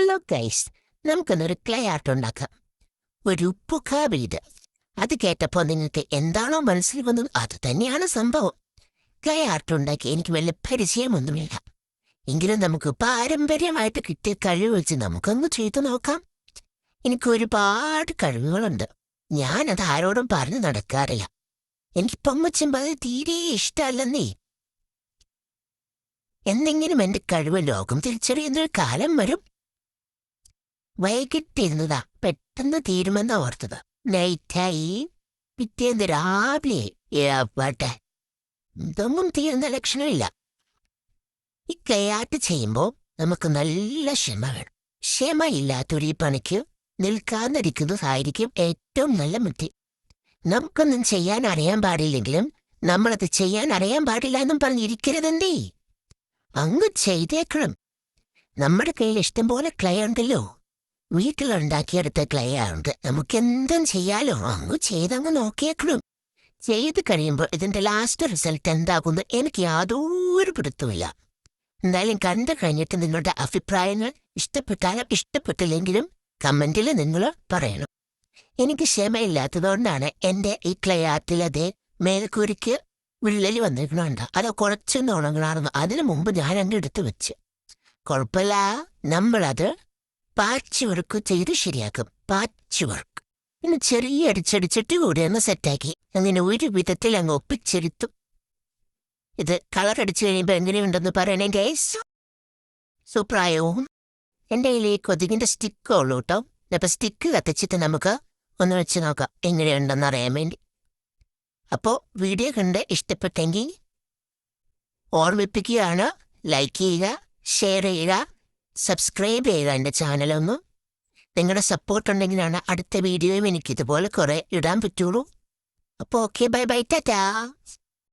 Hello guys, നമുക്കിന്നൊരു clay art ഉണ്ടാക്കാം. ഒരു ഉപ്പുക വീട്. അത് കേട്ടപ്പോൾ നിങ്ങൾക്ക് എന്താണോ മനസ്സിൽ വന്നത് അത് തന്നെയാണ് സംഭവം. ക്ലേ ആർട്ട് ഉണ്ടാക്കി എനിക്ക് വലിയ പരിചയമൊന്നുമില്ല. എങ്കിലും നമുക്ക് പാരമ്പര്യമായിട്ട് കിട്ടിയ കഴിവ് വെച്ച് നമുക്കൊന്ന് ചെയ്തു നോക്കാം. എനിക്ക് ഒരുപാട് കഴിവുകളുണ്ട്. ഞാനത് ആരോടും പറഞ്ഞു നടക്കാറില്ല. എനിക്ക് പൊമ്മച്ചുമ്പോൾ അത് തീരെ ഇഷ്ടമല്ലെന്നേ. എന്തെങ്കിലും എൻ്റെ കഴിവ് ലോകം തിരിച്ചറിയുന്നൊരു കാലം വരും. വൈകിട്ടിരുന്നതാ പെട്ടെന്ന് തീരുമെന്ന് ഓർത്തത്. നൈറ്റായി പിറ്റേന്ന് രാവിലെ ഏപ്പാട്ടെ ഇതൊന്നും തീരുന്ന ലക്ഷണമില്ല. ഈ കയാട്ട് ചെയ്യുമ്പോൾ നമുക്ക് നല്ല ക്ഷമ വേണം. ക്ഷമയില്ലാത്തൊരു ഈ പണിക്ക് നിൽക്കാതിരിക്കുന്നതായിരിക്കും ഏറ്റവും നല്ല ബുദ്ധി. നമുക്കൊന്നും ചെയ്യാൻ അറിയാൻ പാടില്ലെങ്കിലും നമ്മളത് ചെയ്യാൻ അറിയാൻ പാടില്ല എന്നും പറഞ്ഞിരിക്കരുതെന്തേ. അങ്ങ് ചെയ്തേക്കണം. നമ്മുടെ കയ്യിൽ ഇഷ്ടംപോലെ ക്ലേ ഉണ്ടല്ലോ. വീട്ടിലുണ്ടാക്കിയെടുത്ത ക്ലേ ഉണ്ട്. നമുക്കെന്തും ചെയ്യാലോ. അങ്ങ് ചെയ്തങ്ങ് നോക്കിയേക്കണം. ചെയ്ത് കഴിയുമ്പോൾ ഇതിന്റെ ലാസ്റ്റ് റിസൾട്ട് എന്താകുന്നു എനിക്ക് യാതൊരു പിടുത്തമില്ല. എന്തായാലും കണ്ടു കഴിഞ്ഞിട്ട് നിങ്ങളുടെ അഭിപ്രായങ്ങൾ ഇഷ്ടപ്പെട്ടാലും ഇഷ്ടപ്പെട്ടില്ലെങ്കിലും കമന്റിൽ നിങ്ങൾ പറയണം. എനിക്ക് ക്ഷമയില്ലാത്തതുകൊണ്ടാണ് എൻ്റെ ഈ ക്ലേ ആർട്ടിലതേ മേൽക്കൂരിക്ക് വിള്ളൽ വന്നിരിക്കണുണ്ട്. അത് കുറച്ചൊന്ന് ഉണങ്ങണമായിരുന്നു. അതിനു മുമ്പ് ഞാൻ അങ്ങ് എടുത്ത് വെച്ച്. കുഴപ്പമില്ല, നമ്മളത് പാച്ച് വർക്ക് ചെയ്ത് ശരിയാക്കും. പാച്ച് വർക്ക് പിന്നെ ചെറിയ അടിച്ചടിച്ചിട്ട് കൂടെ ഒന്ന് സെറ്റാക്കി അങ്ങനെ ഒരു വിധത്തിൽ അങ്ങ് ഒപ്പിച്ചെടുത്തു. ഇത് കളർ അടിച്ചു കഴിയുമ്പോൾ എങ്ങനെയുണ്ടെന്ന് പറയണേ ഗൈസ്. സൂപ്പറായോ? എൻ്റെ കയ്യിൽ ഈ കൊതുകിൻ്റെ സ്റ്റിക്കേ ഉള്ളൂ കേട്ടോ. അപ്പം സ്റ്റിക്ക് കത്തിച്ചിട്ട് നമുക്ക് ഒന്ന് വെച്ച് നോക്കാം എങ്ങനെയുണ്ടെന്ന് അറിയാൻ വേണ്ടി. അപ്പോൾ വീഡിയോ കണ്ട് ഇഷ്ടപ്പെട്ടെങ്കിൽ ഓർമ്മിപ്പിക്കുകയാണ്, ലൈക്ക് ചെയ്യുക, ഷെയർ ചെയ്യുക, സബ്സ്ക്രൈബ് ചെയ്യുക എൻ്റെ ചാനലൊന്നും. നിങ്ങളുടെ സപ്പോർട്ട് ഉണ്ടെങ്കിലാണ് അടുത്ത വീഡിയോയും എനിക്കിതുപോലെ കുറേ ഇടാൻ പറ്റുള്ളൂ. അപ്പോൾ ഓക്കെ, ബൈ ബൈ, ടാറ്റാ.